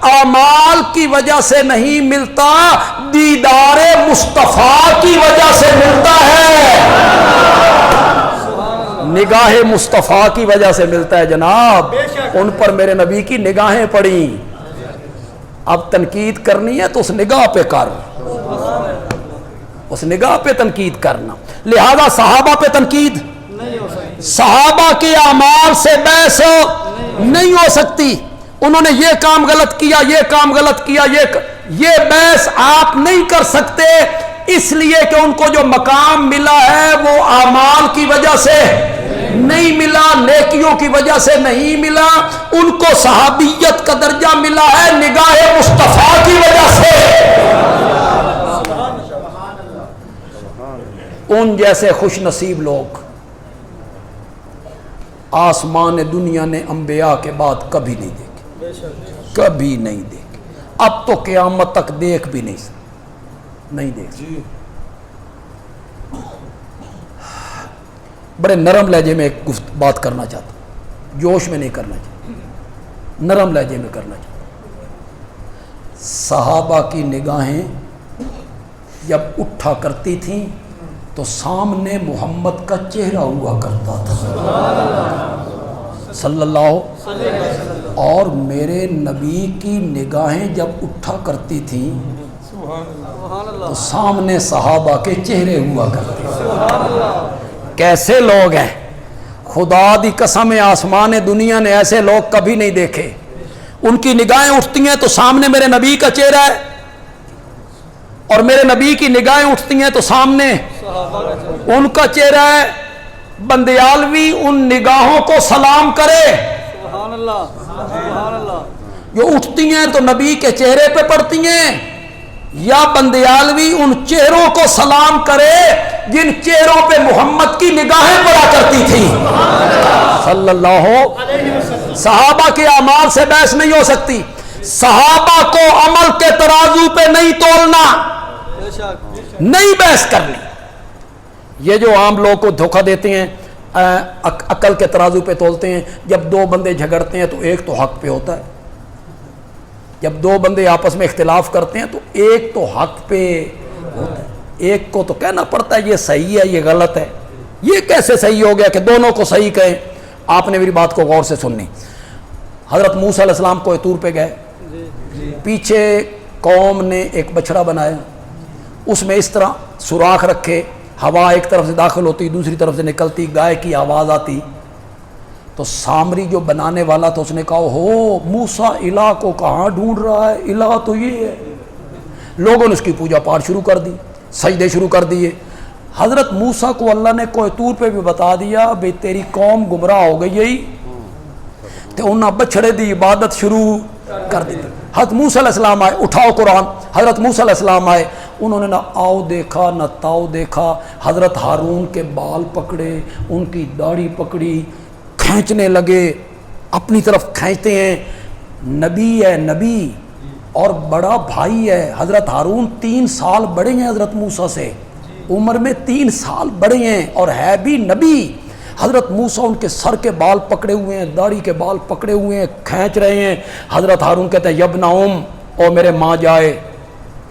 اعمال کی وجہ سے نہیں ملتا، دیدار مصطفیٰ کی وجہ سے ملتا ہے، نگاہ مصطفیٰ کی وجہ سے ملتا ہے۔ جناب ان پر میرے نبی کی نگاہیں پڑیں، اب تنقید کرنی ہے تو اس نگاہ پہ کر، اس نگاہ پہ تنقید کرنا۔ لہذا صحابہ پہ تنقید، صحابہ کے اعمال سے بحث نہیں ہو سکتی۔ انہوں نے یہ کام غلط کیا، یہ کام غلط کیا، یہ بحث آپ نہیں کر سکتے، اس لیے کہ ان کو جو مقام ملا ہے وہ اعمال کی وجہ سے نہیں ملا، نیکیوں کی وجہ سے نہیں ملا، ان کو صحابیت کا درجہ ملا ہے نگاہ مصطفیٰ کی وجہ سے۔ ان جیسے خوش نصیب لوگ آسمان دنیا نے انبیاء کے بعد کبھی نہیں دیکھے، کبھی نہیں دیکھے، اب تو قیامت تک دیکھ بھی نہیں سکتے، نہیں دیکھ سکتے۔ بڑے نرم لہجے میں ایک بات کرنا چاہتا ہوں، جوش میں نہیں کرنا چاہتا، نرم لہجے میں کرنا چاہتا ہوں۔ صحابہ کی نگاہیں جب اٹھا کرتی تھیں تو سامنے محمد کا چہرہ ہوا کرتا تھا صلی اللہ، اور میرے نبی کی نگاہیں جب اٹھا کرتی تھیں تو سامنے صحابہ کے چہرے ہوا کرتے تھے۔ کیسے لوگ ہیں، خدا دی قسم، آسمان دنیا نے ایسے لوگ کبھی نہیں دیکھے۔ ان کی نگاہیں اٹھتی ہیں تو سامنے میرے نبی کا چہرہ ہے، اور میرے نبی کی نگاہیں اٹھتی ہیں تو سامنے ان کا چہرہ ہے۔ بندیالوی ان نگاہوں کو سلام کرے، سبحان اللہ، سبحان اللہ، جو اٹھتی ہیں تو نبی کے چہرے پہ پڑتی ہیں، یا بندیالوی ان چہروں کو سلام کرے جن چہروں پہ محمد کی نگاہیں پڑا کرتی تھیں صلی اللہ علیہ وسلم۔ صحابہ کے اعمال سے بحث نہیں ہو سکتی، صحابہ کو عمل کے ترازو پہ نہیں تولنا، نہیں بحث کرنی۔ یہ جو عام لوگ کو دھوکہ دیتے ہیں، عقل کے ترازو پہ تولتے ہیں، جب دو بندے جھگڑتے ہیں تو ایک تو حق پہ ہوتا ہے، جب دو بندے آپس میں اختلاف کرتے ہیں تو ایک تو حق پہ ہوتا ہے، ایک کو تو کہنا پڑتا ہے یہ صحیح ہے، یہ غلط ہے۔ یہ کیسے صحیح ہو گیا کہ دونوں کو صحیح کہیں؟ آپ نے میری بات کو غور سے سننی۔ حضرت موسیٰ علیہ السلام کوہ طور پہ گئے، پیچھے قوم نے ایک بچڑا بنایا، اس میں اس طرح سوراخ رکھے، ہوا ایک طرف سے داخل ہوتی دوسری طرف سے نکلتی، گائے کی آواز آتی۔ تو سامری جو بنانے والا تھا اس نے کہا ہو موسیٰ الہ کو کہاں ڈھونڈ رہا ہے، الہ تو یہ ہے۔ لوگوں نے اس کی پوجا پاٹ شروع کر دی، سجدے شروع کر دیے۔ حضرت موسیٰ کو اللہ نے کوہ طور پہ بھی بتا دیا بھئی تیری قوم گمراہ ہو گئی ہے، تو انہاں بچڑے دی عبادت شروع کر دی۔ حضرت موسیٰ علیہ السلام آئے، اٹھاؤ قرآن، حضرت موسیٰ علیہ السلام آئے، انہوں نے نہ آؤ دیکھا نہ تاؤ دیکھا، حضرت ہارون کے بال پکڑے، ان کی داڑھی پکڑی، کھینچنے لگے، اپنی طرف کھینچتے ہیں۔ نبی ہے نبی اور بڑا بھائی ہے، حضرت ہارون 3 سال بڑے ہیں حضرت موسیٰ سے، عمر میں 3 سال بڑے ہیں اور ہے بھی نبی۔ حضرت موسیٰ ان کے سر کے بال پکڑے ہوئے ہیں، داڑھی کے بال پکڑے ہوئے ہیں، کھینچ رہے ہیں۔ حضرت ہارون کہتے ہیں یبن او میرے ماں جائے،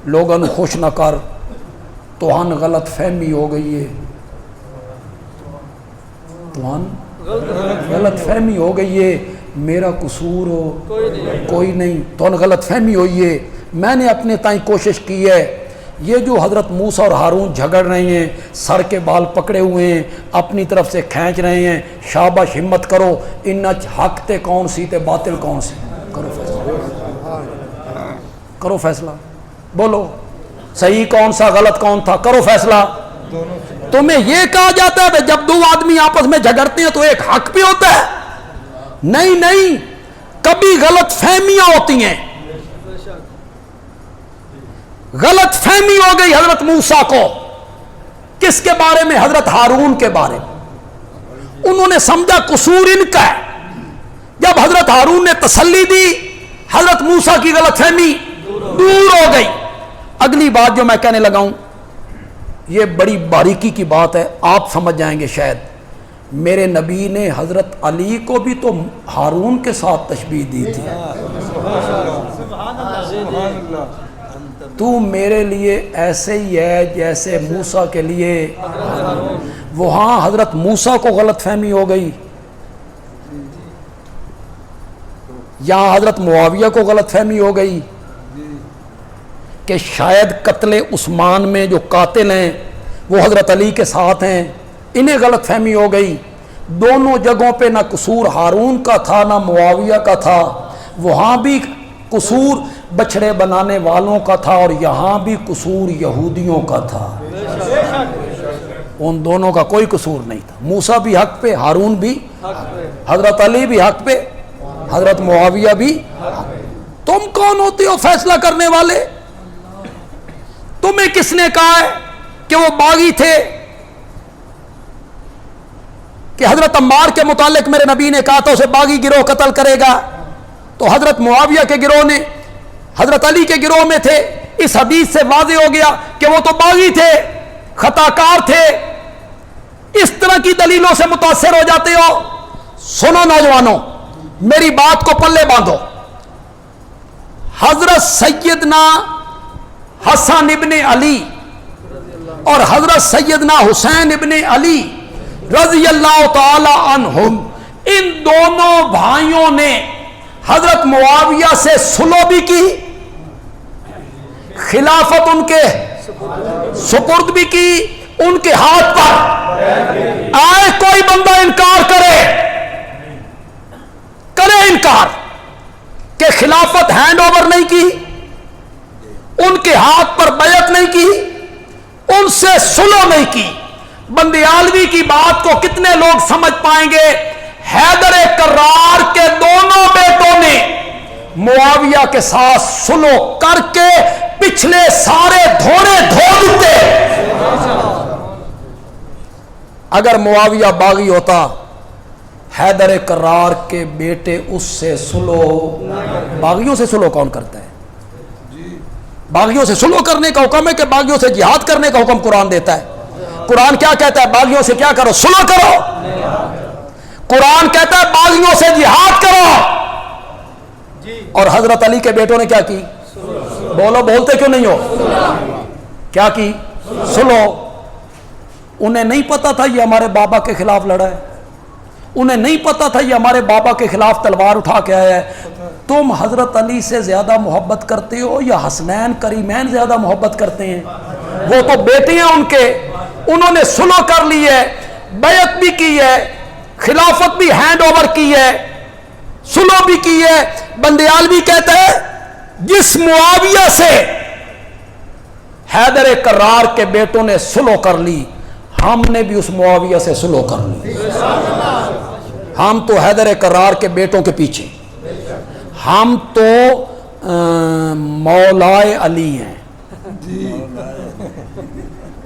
لوگوں نے خوش نہ کر، توہن غلط فہمی ہو گئی ہے، توہن غلط فہمی ہو گئی ہے، میرا قصور ہو کوئی نہیں، توہن غلط فہمی ہوئی ہے، میں نے اپنے تائیں کوشش کی ہے۔ یہ جو حضرت موسیٰ اور ہارون جھگڑ رہے ہیں، سر کے بال پکڑے ہوئے ہیں، اپنی طرف سے کھینچ رہے ہیں، شاباش ہمت کرو، ان حق تے کون سی تے باطل کون سی، کرو فیصلہ، کرو فیصلہ، بولو صحیح کون سا غلط کون تھا، کرو فیصلہ۔ تمہیں یہ کہا جاتا ہے جب دو آدمی آپس میں جھگڑتے ہیں تو ایک حق بھی ہوتا ہے؟ نہیں نہیں، کبھی غلط فہمیاں ہوتی ہیں۔ غلط فہمی ہو گئی حضرت موسیٰ کو، کس کے بارے میں؟ حضرت ہارون کے بارے میں۔ انہوں نے سمجھا قصور ان کا ہے، جب حضرت ہارون نے تسلی دی حضرت موسیٰ کی غلط فہمی دور ہو گئی۔ اگلی بات جو میں کہنے لگا ہوں یہ بڑی باریکی کی بات ہے، آپ سمجھ جائیں گے شاید۔ میرے نبی نے حضرت علی کو بھی تو ہارون کے ساتھ تشبیہ دی تھی، تو میرے لیے ایسے ہی ہے جیسے موسیٰ کے لیے۔ وہاں حضرت موسیٰ کو غلط فہمی ہو گئی، یہاں حضرت معاویہ کو غلط فہمی ہو گئی کہ شاید قتل عثمان میں جو قاتل ہیں وہ حضرت علی کے ساتھ ہیں، انہیں غلط فہمی ہو گئی۔ دونوں جگہوں پہ نہ قصور ہارون کا تھا نہ معاویہ کا تھا، وہاں بھی قصور بچڑے بنانے والوں کا تھا اور یہاں بھی قصور یہودیوں کا تھا، ان دونوں کا کوئی قصور نہیں تھا۔ موسیٰ بھی حق پہ، ہارون بھی، حضرت علی بھی حق پہ، حضرت معاویہ بھی۔ تم کون ہوتے ہو فیصلہ کرنے والے؟ تمہیں کس نے کہا ہے کہ وہ باغی تھے؟ کہ حضرت عمار کے متعلق میرے نبی نے کہا تھا اسے باغی گروہ قتل کرے گا، تو حضرت معاویہ کے گروہ نے حضرت علی کے گروہ میں تھے۔ اس حدیث سے واضح ہو گیا کہ وہ تو باغی تھے، خطا کار تھے۔ اس طرح کی دلیلوں سے متاثر ہو جاتے ہو؟ سنو نوجوانوں، میری بات کو پلے باندھو۔ حضرت سیدنا حسن ابن علی اور حضرت سیدنا حسین ابن علی رضی اللہ تعالی عنہم، ان دونوں بھائیوں نے حضرت معاویہ سے صلح بھی کی، خلافت ان کے سپرد بھی کی، ان کے ہاتھ پر آئے کوئی بندہ انکار کرے انکار کہ خلافت ہینڈ اوور نہیں کی، ان کے ہاتھ پر بیعت نہیں کی، ان سے صلح نہیں کی۔ بندیالوی کی بات کو کتنے لوگ سمجھ پائیں گے؟ حیدر کرار کے دونوں بیٹوں نے معاویہ کے ساتھ صلح کر کے پچھلے سارے دھونے دھو دیتے۔ اگر معاویہ باغی ہوتا، حیدر کرار کے بیٹے اس سے صلح، باغیوں سے صلح کون کرتا ہے؟ باغیوں سے صلح کرنے کا حکم ہے کہ باغیوں سے جہاد کرنے کا حکم قرآن دیتا ہے؟ قرآن کیا کہتا ہے؟ باغیوں سے کیا کرو؟ صلح کرو۔ قرآن کہتا ہے باغیوں سے جہاد کرو۔ اور حضرت علی کے بیٹوں نے کیا کی؟ بولو، بولتے کیوں نہیں ہو؟ کیا کی؟ صلح۔ انہیں نہیں پتا تھا یہ ہمارے بابا کے خلاف لڑا ہے، انہیں نہیں پتا تھا یہ ہمارے بابا کے خلاف تلوار اٹھا کے آیا ہے۔ تم حضرت علی سے زیادہ محبت کرتے ہو یا حسنین کریمین زیادہ محبت کرتے ہیں؟ وہ تو بیٹے ہیں ان کے، انہوں نے صلح کر لی ہے، بیعت بھی کی ہے، خلافت بھی ہینڈ اوور کی ہے، صلح بھی کی ہے۔ بندیالوی کہتا ہے جس معاویہ سے حیدر کرار کے بیٹوں نے صلح کر لی، ہم نے بھی اس معاویہ سے صلح کر لی۔ ہم تو حیدر کرار کے بیٹوں کے پیچھے، ہم تو مولائے علی ہیں۔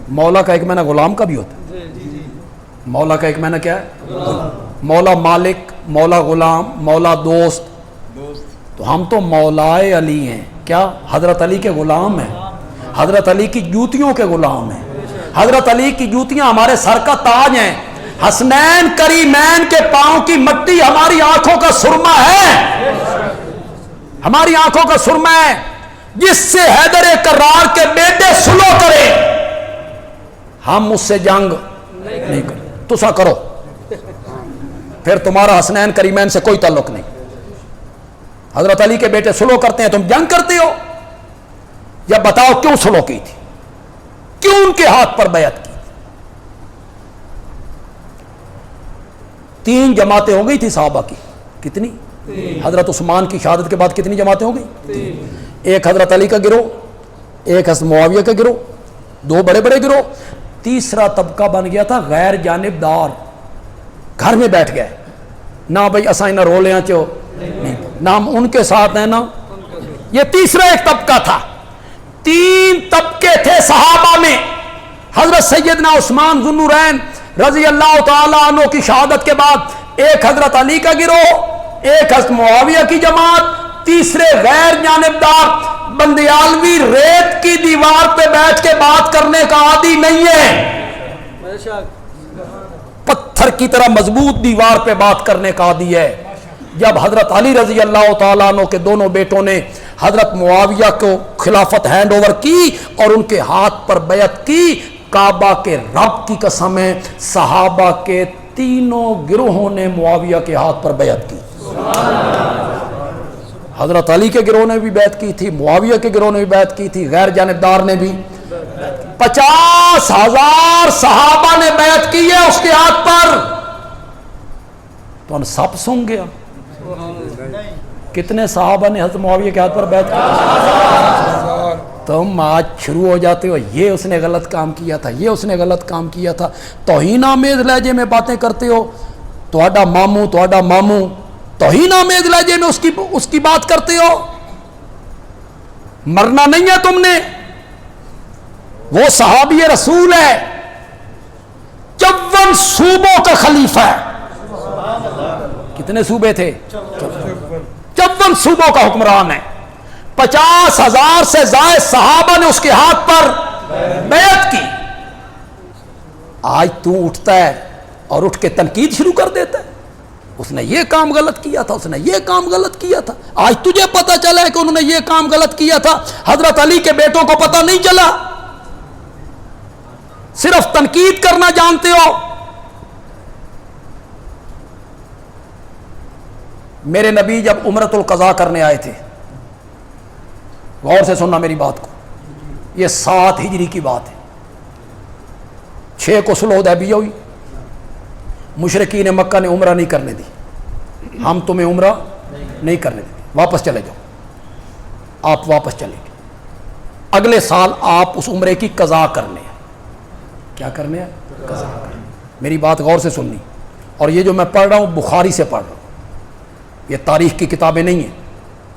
مولا کا ایک معنی غلام کا بھی ہوتا ہے، مولا کا ایک معنی کیا ہے؟ مولا مالک، مولا غلام، مولا دوست۔ تو ہم تو مولائے علی ہیں، کیا؟ حضرت علی کے غلام ہیں، حضرت علی کی جوتیوں کے غلام ہیں، حضرت علی کی جوتیاں ہمارے سر کا تاج ہیں، حسنین کریمین کے پاؤں کی مٹی ہماری آنکھوں کا سرما ہے، ہماری آنکھوں کا سرما ہے۔ جس سے حیدر کرار کے بیٹے سلو کرے ہم اس سے جنگ نہیں کریں. تسا کرو, پھر تمہارا حسنین کریمین سے کوئی تعلق نہیں. حضرت علی کے بیٹے سلو کرتے ہیں, تم جنگ کرتے ہو. یا بتاؤ کیوں سلو کی تھی, کیوں ان کے ہاتھ پر بیعت کی. 3 جماعتیں ہو گئی تھی صحابہ کی. کتنی؟ حضرت عثمان کی شہادت کے بعد کتنی جماعتیں ہو گئی؟ ایک حضرت علی کا گروہ, ایک حضرت معاویہ کا گروہ, 2 بڑے بڑے گروہ. تیسرا طبقہ بن گیا تھا غیر جانبدار, گھر میں بیٹھ گئے, نہ بھائی اسائیں نہ رولے ہیں چو نہیں, نہ ہم ان کے ساتھ ہیں نا. یہ تیسرا ایک طبقہ تھا. 3 طبقے تھے صحابہ میں. حضرت سیدنا عثمان ذو النورین رضی اللہ تعالی عنہ کی شہادت کے بعد ایک حضرت علی کا گروہ, ایک حضرت معاویہ کی جماعت, تیسرے غیر جانبدار. بندیالوی ریت کی دیوار پہ بیٹھ کے بات کرنے کا عادی نہیں ہے, پتھر کی طرح مضبوط دیوار پہ بات کرنے کا عادی ہے. جب حضرت علی رضی اللہ تعالیٰ عنہ کے دونوں بیٹوں نے حضرت معاویہ کو خلافت ہینڈ اوور کی اور ان کے ہاتھ پر بیعت کی, کعبہ کے رب کی قسم ہے صحابہ کے 3 گروہوں نے معاویہ کے ہاتھ پر بیعت کی. حضرت علی کے گروہ نے بھی بیعت کی تھی, معاویہ کے گروہ نے بھی بیعت کی تھی, غیر جانبدار نے بھی. 50,000 صحابہ نے بیعت کی ہے اس کے ہاتھ پر. تو سب سن گیا. کتنے صحابہ نے حضرت معاویہ کے ہاتھ پر بیعت کی؟ تم آج شروع ہو جاتے ہو یہ اس نے غلط کام کیا تھا, یہ اس نے غلط کام کیا تھا, توہین آمیز لہجے میں باتیں کرتے ہو. تہاڈا ماموں توہین آمیز لہجے میں اس کی بات کرتے ہو. مرنا نہیں ہے تم نے. وہ صحابی رسول ہے, 54 صوبوں کا خلیفہ ہے. کتنے صوبے تھے؟ 54 صوبوں کا حکمران ہے. 50,000 سے زائد صحابہ نے اس کے ہاتھ پر بیعت کی. آج تو اٹھتا ہے اور اٹھ کے تنقید شروع کر دیتا ہے, اس نے یہ کام غلط کیا تھا, اس نے یہ کام غلط کیا تھا. آج تجھے پتا چلا ہے کہ انہوں نے یہ کام غلط کیا تھا, حضرت علی کے بیٹوں کو پتا نہیں چلا. صرف تنقید کرنا جانتے ہو. میرے نبی جب عمرۃ القضاء کرنے آئے تھے, غور سے سننا میری بات کو, یہ 7 ہجری کی بات ہے. 6 کو صلح حدیبیہ ہوئی. مشرکین مکہ نے عمرہ نہیں کرنے دی, ہم تمہیں عمرہ نہیں کرنے دیں, واپس چلے جاؤ. آپ واپس چلیں گے, اگلے سال آپ اس عمرے کی قضا کرنے ہیں. کیا کرنے ہیں؟ قضا کرنے. میری بات غور سے سننی. اور یہ جو میں پڑھ رہا ہوں بخاری سے پڑھ رہا ہوں, یہ تاریخ کی کتابیں نہیں ہیں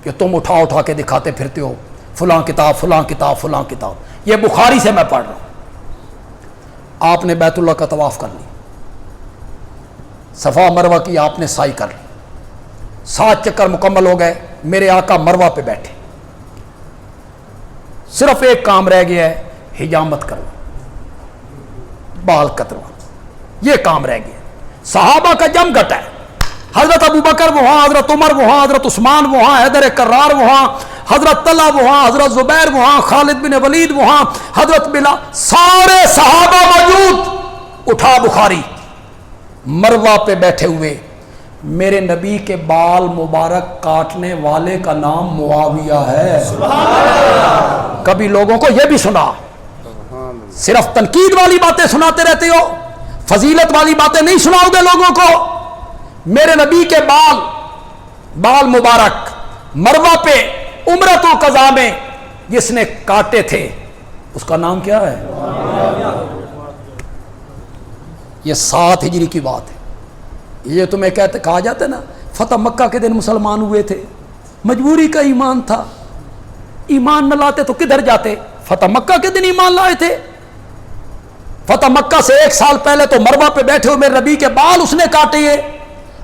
کہ تم اٹھا کے دکھاتے پھرتے ہو فلاں کتاب فلاں کتاب فلاں کتاب. یہ بخاری سے میں پڑھ رہا ہوں. آپ نے بیت اللہ کا طواف کر لی, صفا مروہ کی آپ نے سعی کر لی, 7 چکر مکمل ہو گئے. میرے آقا مروہ پہ بیٹھے, صرف ایک کام رہ گیا ہے, حجامت کرو, بال کترو, یہ کام رہ گیا. صحابہ کا جم گھٹ ہے. حضرت ابو بکر وہاں, حضرت عمر وہاں, حضرت عثمان وہاں, حیدر کرار وہاں, حضرت طلحہ وہاں, حضرت زبیر وہاں, خالد بن ولید وہاں, حضرت بلال, سارے صحابہ موجود. اٹھا بخاری, مروہ پہ بیٹھے ہوئے. میرے نبی کے بال مبارک کاٹنے والے کا نام معاویہ ہے. کبھی لوگوں کو یہ بھی سنا, صرف تنقید والی باتیں سناتے رہتے ہو, فضیلت والی باتیں نہیں سناؤ گے لوگوں کو. میرے نبی کے بال مبارک مروہ پہ عمرۃ القضاء میں جس نے کاٹے تھے اس کا نام کیا ہے؟ یہ 7 ہجری کی بات ہے. یہ تمہیں کہا جاتا ہے نا فتح مکہ کے دن مسلمان ہوئے تھے, مجبوری کا ایمان تھا. ایمان نہ لاتے تو کدھر جاتے؟ فتح مکہ کے دن ایمان لائے تھے. فتح مکہ سے 1 سال پہلے تو مروہ پہ بیٹھے ہوئے میرے نبی کے بال اس نے کاٹے ہیں.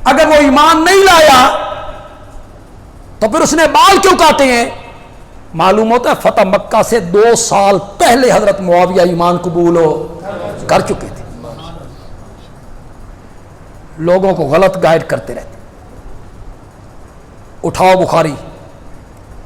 اگر وہ ایمان نہیں لایا تو پھر اس نے بال کیوں کاٹے ہیں؟ معلوم ہوتا ہے فتح مکہ سے 2 سال پہلے حضرت معاویہ ایمان قبول کر چکے تھے. لوگوں کو غلط گائیڈ کرتے رہتے. اٹھاؤ بخاری,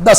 10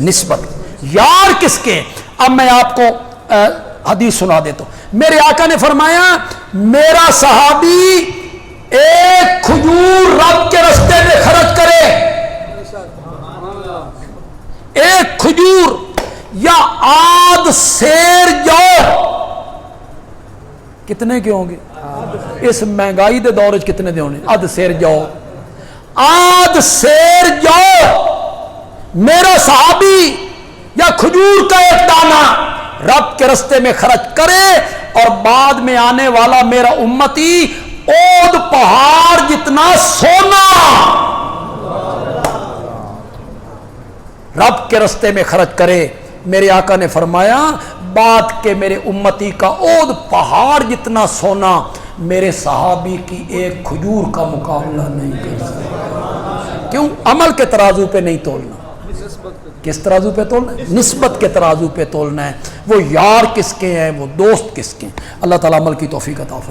نسبت یار کس کے؟ اب میں آپ کو حدیث سنا دیتا ہوں. میرے آقا نے فرمایا میرا صحابی ایک کھجور رب کے راستے میں خرچ کرے، ایک کھجور یا آدھ سیر جو، کتنے کے ہوں گے اس مہنگائی دے دور کتنے دے ہونے؟ آدھ سیر جو، آدھ سیر جو میرا صحابی یا کھجور کا ایک دانہ رب کے راستے میں خرچ کرے، اور بعد میں آنے والا میرا امتی اود پہاڑ جتنا سونا رب کے راستے میں خرچ کرے. میرے آقا نے فرمایا بات کہ میرے امتی کا اود پہاڑ جتنا سونا میرے صحابی کی ایک کھجور کا مقابلہ نہیں کر سکتا. کیوں؟ عمل کے ترازو پہ نہیں تولنا. کس ترازو پہ تولنا ہے؟ نسبت کے ترازو پہ تولنا ہے. وہ یار کس کے ہیں، وہ دوست کس کے ہیں. اللہ تعالیٰ عمل کی توفیق عطا فرمائے.